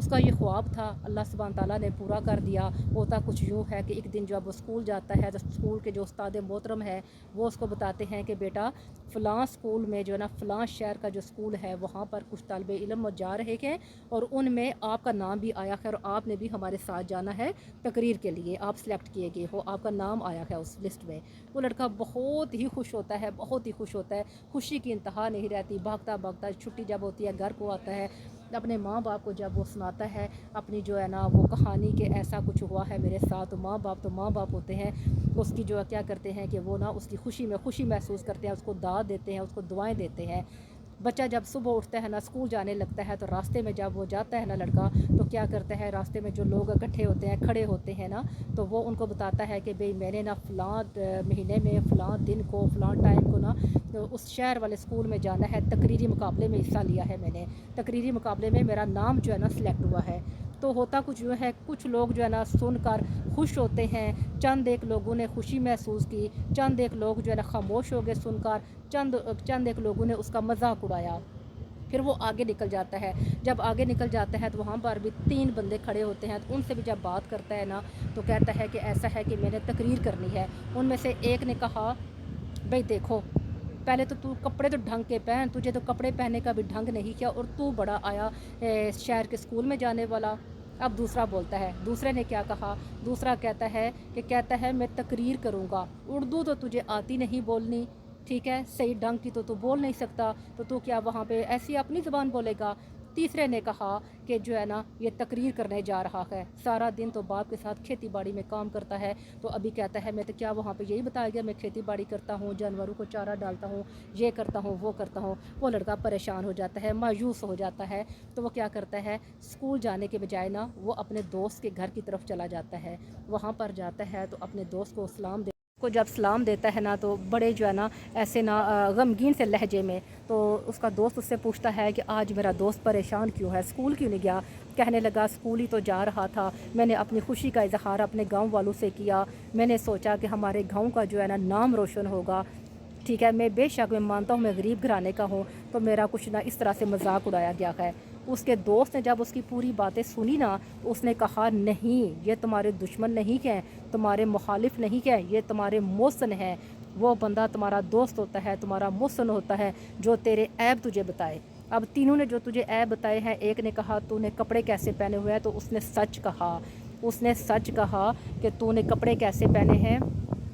اس کا یہ خواب تھا، اللہ سبحانہ تعالیٰ نے پورا کر دیا۔ ہوتا کچھ یوں ہے کہ ایک دن جب وہ اسکول جاتا ہے تو اسکول کے جو استاد محترم ہے وہ اس کو بتاتے ہیں کہ بیٹا فلاں اسکول میں جو ہے نا فلاں شہر کا جو اسکول ہے وہاں پر کچھ طالب علم جا رہے ہیں اور ان میں آپ کا نام بھی آیا ہے اور آپ نے بھی ہمارے ساتھ جانا ہے تقریر کے لیے، آپ سلیکٹ کیے گئے ہو، آپ کا نام آیا ہے اس لسٹ میں۔ وہ لڑکا بہت ہی خوش ہوتا ہے، بہت ہی خوش ہوتا ہے، خوشی کی انتہا نہیں رہتی، بھاگتا بھاگتا چھٹی جب ہوتی ہے گھر کو آتا ہے، اپنے ماں باپ کو جب وہ سناتا ہے اپنی جو ہے نا وہ کہانی کہ ایسا کچھ ہوا ہے میرے ساتھ، تو ماں باپ ہوتے ہیں اس کی جو ہے کیا کرتے ہیں کہ وہ نا اس کی خوشی میں خوشی محسوس کرتے ہیں، اس کو داد دیتے ہیں، اس کو دعائیں دیتے ہیں۔ بچہ جب صبح اٹھتا ہے نا اسکول جانے لگتا ہے تو راستے میں جب وہ جاتا ہے نا لڑکا تو کیا کرتا ہے، راستے میں جو لوگ اکٹھے ہوتے ہیں کھڑے ہوتے ہیں نا تو وہ ان کو بتاتا ہے کہ بھئی میں نے نا فلاں مہینے میں فلاں دن کو فلاں ٹائم کو نا اس شہر والے اسکول میں جانا ہے، تقریری مقابلے میں حصہ لیا ہے، میں نے تقریری مقابلے میں میرا نام جو ہے نا سلیکٹ ہوا ہے۔ تو ہوتا کچھ یوں ہے، کچھ لوگ جو ہے نا سن کر خوش ہوتے ہیں، چند ایک لوگوں نے خوشی محسوس کی، چند ایک لوگ جو ہے نا خاموش ہو گئے سن کر، چند ایک لوگوں نے اس کا مذاق اڑایا۔ پھر وہ آگے نکل جاتا ہے، جب آگے نکل جاتا ہے تو وہاں پر بھی 3 بندے کھڑے ہوتے ہیں، تو ان سے بھی جب بات کرتا ہے نا تو کہتا ہے کہ ایسا ہے کہ میں نے تقریر کرنی ہے۔ ان میں سے ایک نے کہا بھئی دیکھو پہلے تو کپڑے تو ڈھنگ کے پہن، تجھے تو کپڑے پہننے کا بھی ڈھنگ نہیں کیا اور تو بڑا آیا شہر کے اسکول میں جانے والا۔ اب دوسرا بولتا ہے، دوسرے نے کیا کہا، دوسرا کہتا ہے میں تقریر کروں گا، اردو تو تجھے آتی نہیں بولنی، ٹھیک ہے، صحیح ڈھنگ کی تو بول نہیں سکتا، تو کیا وہاں پہ ایسی اپنی زبان بولے گا۔ تیسرے نے کہا کہ جو ہے نا یہ تقریر کرنے جا رہا ہے، سارا دن تو باپ کے ساتھ کھیتی باڑی میں کام کرتا ہے، تو ابھی کہتا ہے میں تو کیا وہاں پہ یہی بتایا گیا میں کھیتی باڑی کرتا ہوں، جانوروں کو چارہ ڈالتا ہوں، یہ کرتا ہوں وہ کرتا ہوں۔ وہ لڑکا پریشان ہو جاتا ہے، مایوس ہو جاتا ہے، تو وہ کیا کرتا ہے، اسکول جانے کے بجائے نا وہ اپنے دوست کے گھر کی طرف چلا جاتا ہے، وہاں پر جاتا ہے تو اپنے دوست کو جب سلام دیتا ہے نا تو بڑے جو ہے نا ایسے نا غمگین سے لہجے میں، تو اس کا دوست اس سے پوچھتا ہے کہ آج میرا دوست پریشان کیوں ہے، اسکول کیوں نہیں گیا؟ کہنے لگا اسکول ہی تو جا رہا تھا، میں نے اپنی خوشی کا اظہار اپنے گاؤں والوں سے کیا، میں نے سوچا کہ ہمارے گاؤں کا جو ہے نا نام روشن ہوگا، ٹھیک ہے، میں بے شک میں مانتا ہوں میں غریب گھرانے کا ہوں، تو میرا کچھ نہ اس طرح سے مذاق اڑایا گیا ہے۔ اس کے دوست نے جب اس کی پوری باتیں سنی نا تو اس نے کہا نہیں، یہ تمہارے دشمن نہیں ہیں، تمہارے مخالف نہیں ہیں، یہ تمہارے محسن ہیں، وہ بندہ تمہارا دوست ہوتا ہے، تمہارا محسن ہوتا ہے جو تیرے عیب تجھے بتائے۔ اب تینوں نے جو تجھے عیب بتائے ہیں، ایک نے کہا تو نے کپڑے کیسے پہنے ہوئے ہیں، تو اس نے سچ کہا کہ تو نے کپڑے کیسے پہنے ہیں،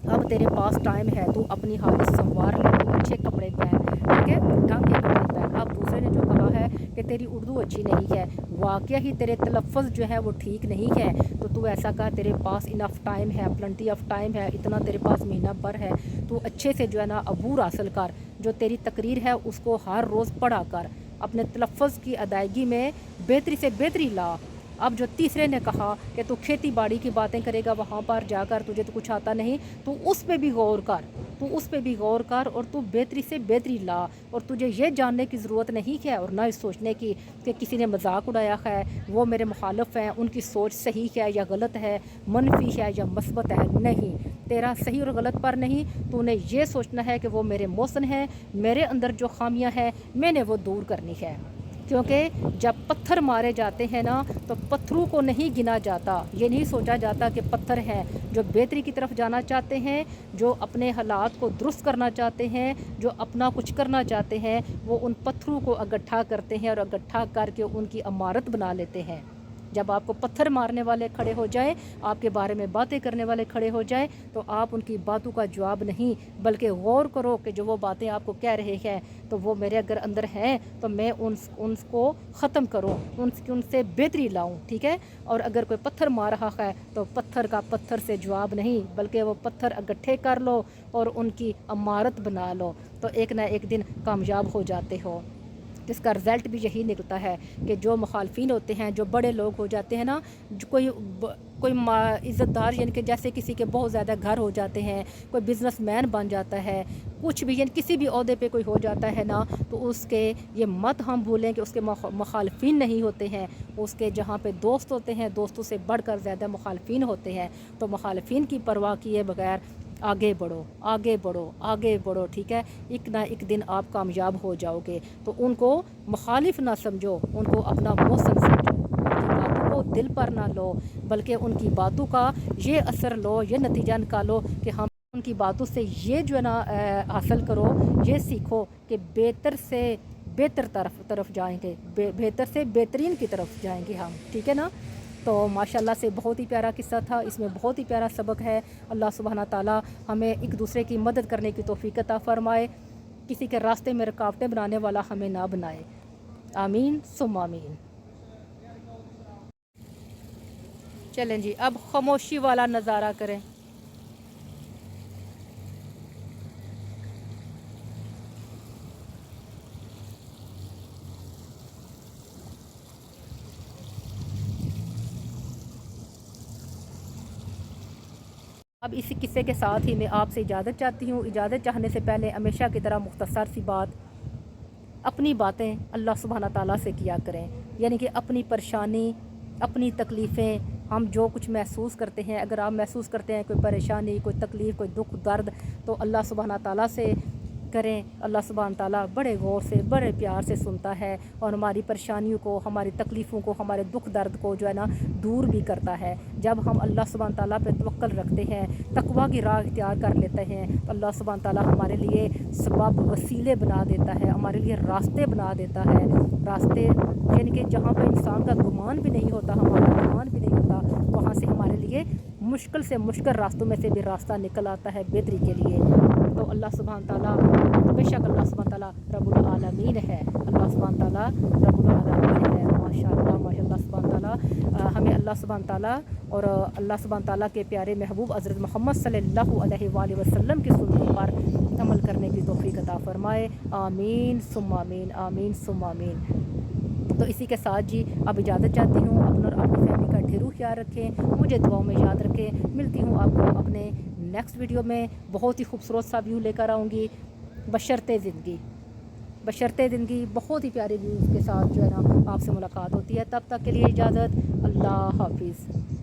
اب تیرے پاس ٹائم ہے، تو اپنی حالت سنوار لے، تو اچھے کپڑے پہن، ٹھیک ہے، ڈھنگ کے کپڑے پہن۔ اب دوسرے نے جو کہا ہے کہ تیری اردو اچھی نہیں ہے، واقعہ ہی تیرے تلفظ جو ہے وہ ٹھیک نہیں ہے، تو ایسا کہا تیرے پاس انف ٹائم ہے، پلنٹی آف ٹائم ہے، اتنا تیرے پاس مہینہ بھر ہے، تو اچھے سے جو ہے نا عبور حاصل کر، جو تیری تقریر ہے اس کو ہر روز پڑھا کر، اپنے تلفظ کی ادائیگی میں بہتری سے بہتری لا۔ اب جو تیسرے نے کہا کہ تو کھیتی باڑی کی باتیں کرے گا وہاں پر جا کر، تجھے تو کچھ آتا نہیں، تو اس پہ بھی غور کر اور تو بہتری سے بہتری لا، اور تجھے یہ جاننے کی ضرورت نہیں ہے اور نہ اس سوچنے کی کہ کسی نے مذاق اڑایا ہے، وہ میرے مخالف ہیں، ان کی سوچ صحیح ہے یا غلط ہے، منفی ہے یا مثبت ہے، نہیں، تیرا صحیح اور غلط پر نہیں، تو نے یہ سوچنا ہے کہ وہ میرے محسن ہیں، میرے اندر جو خامیاں ہیں میں نے وہ دور کرنی ہے۔ کیونکہ جب پتھر مارے جاتے ہیں نا تو پتھروں کو نہیں گنا جاتا، یہ نہیں سوچا جاتا کہ پتھر ہیں، جو بہتری کی طرف جانا چاہتے ہیں، جو اپنے حالات کو درست کرنا چاہتے ہیں، جو اپنا کچھ کرنا چاہتے ہیں، وہ ان پتھروں کو اکٹھا کرتے ہیں اور اکٹھا کر کے ان کی عمارت بنا لیتے ہیں۔ جب آپ کو پتھر مارنے والے کھڑے ہو جائیں، آپ کے بارے میں باتیں کرنے والے کھڑے ہو جائیں، تو آپ ان کی باتوں کا جواب نہیں بلکہ غور کرو کہ جو وہ باتیں آپ کو کہہ رہے ہیں تو وہ میرے اگر اندر ہیں تو میں ان کو ختم کروں، ان سے بہتری لاؤں، ٹھیک ہے، اور اگر کوئی پتھر مار رہا ہے تو پتھر کا پتھر سے جواب نہیں بلکہ وہ پتھر اکٹھے کر لو اور ان کی عمارت بنا لو، تو ایک نہ ایک دن کامیاب ہو جاتے ہو۔ جس کا رزلٹ بھی یہی نکلتا ہے کہ جو مخالفین ہوتے ہیں، جو بڑے لوگ ہو جاتے ہیں نا، جو کوئی عزت دار، یعنی کہ جیسے کسی کے بہت زیادہ گھر ہو جاتے ہیں، کوئی بزنس مین بن جاتا ہے، کچھ بھی یعنی کسی بھی عہدے پہ کوئی ہو جاتا ہے نا، تو اس کے یہ مت ہم بھولیں کہ اس کے مخالفین نہیں ہوتے ہیں، اس کے جہاں پہ دوست ہوتے ہیں دوستوں سے بڑھ کر زیادہ مخالفین ہوتے ہیں، تو مخالفین کی پرواہ کیے بغیر آگے بڑھو، ٹھیک ہے، ایک نہ ایک دن آپ کامیاب ہو جاؤ گے۔ تو ان کو مخالف نہ سمجھو، ان کو اپنا محسن سمجھو۔ دل پر نہ لو، بلکہ ان کی باتوں کا یہ اثر لو، یہ نتیجہ نکالو کہ ہم ان کی باتوں سے یہ جو ہے نا حاصل کرو، یہ سیکھو کہ بہتر سے بہتر طرف جائیں گے، بہتر سے بہترین کی طرف جائیں گے ہم، ٹھیک ہے نا۔ تو ماشاءاللہ سے بہت ہی پیارا قصہ تھا، اس میں بہت ہی پیارا سبق ہے۔ اللہ سبحانہ تعالیٰ ہمیں ایک دوسرے کی مدد کرنے کی توفیق عطا فرمائے، کسی کے راستے میں رکاوٹیں بنانے والا ہمیں نہ بنائے، آمین ثم آمین۔ چلیں جی اب خاموشی والا نظارہ کریں۔ اب اسی قصے کے ساتھ ہی میں آپ سے اجازت چاہتی ہوں۔ اجازت چاہنے سے پہلے ہمیشہ کی طرح مختصر سی بات، اپنی باتیں اللہ سبحانہ تعالیٰ سے کیا کریں، یعنی کہ اپنی پریشانی، اپنی تکلیفیں، ہم جو کچھ محسوس کرتے ہیں، اگر آپ محسوس کرتے ہیں کوئی پریشانی، کوئی تکلیف، کوئی دکھ درد، تو اللہ سبحانہ تعالیٰ سے کریں۔ اللہ سبحانہ تعالیٰ بڑے غور سے، بڑے پیار سے سنتا ہے، اور ہماری پریشانیوں کو، ہماری تکلیفوں کو، ہمارے دکھ درد کو جو ہے نا دور بھی کرتا ہے۔ جب ہم اللہ سبحانہ تعالیٰ پہ توکل رکھتے ہیں، تقویٰ کی راہ اختیار کر لیتے ہیں، تو اللہ سبحانہ تعالیٰ ہمارے لیے سبب وسیلے بنا دیتا ہے، ہمارے لیے راستے بنا دیتا ہے۔ راستے یعنی کہ جہاں پہ انسان کا گمان بھی نہیں ہوتا، ہمارا گمان بھی نہیں ہوتا، وہاں سے ہمارے لیے مشکل سے مشکل راستوں میں سے بھی راستہ نکل آتا ہے بہتری کے لیے۔ تو اللہ سبحانہ تعالیٰ، بے شک اللہ سبحانہ تعالیٰ رب العالمین ہے، اللہ سبحانہ تعالیٰ رب العالمین ہے، ماشاء اللہ ماشاء اللہ سبحانہ تعالیٰ ہمیں اللہ سبحانہ تعالیٰ اور اللہ سبحانہ تعالیٰ کے پیارے محبوب حضرت محمد صلی اللہ علیہ وآلہ وسلم کی سنتوں پر عمل کرنے کی توفیق عطا فرمائے، آمین ثم آمین، آمین ثم آمین۔ تو اسی کے ساتھ جی اب اجازت چاہتی ہوں، اپنا اور اپنی فیملی کا ڈھیرو خیال رکھیں، مجھے دعاؤں میں یاد رکھیں۔ ملتی ہوں آپ کو اپنے نیکسٹ ویڈیو میں، بہت ہی خوبصورت سا ویو لے کر آؤں گی، بشرطِ زندگی، بشرطِ زندگی بہت ہی پیارے ویوز کے ساتھ جو ہے نا آپ سے ملاقات ہوتی ہے۔ تب تک کے لیے اجازت، اللہ حافظ۔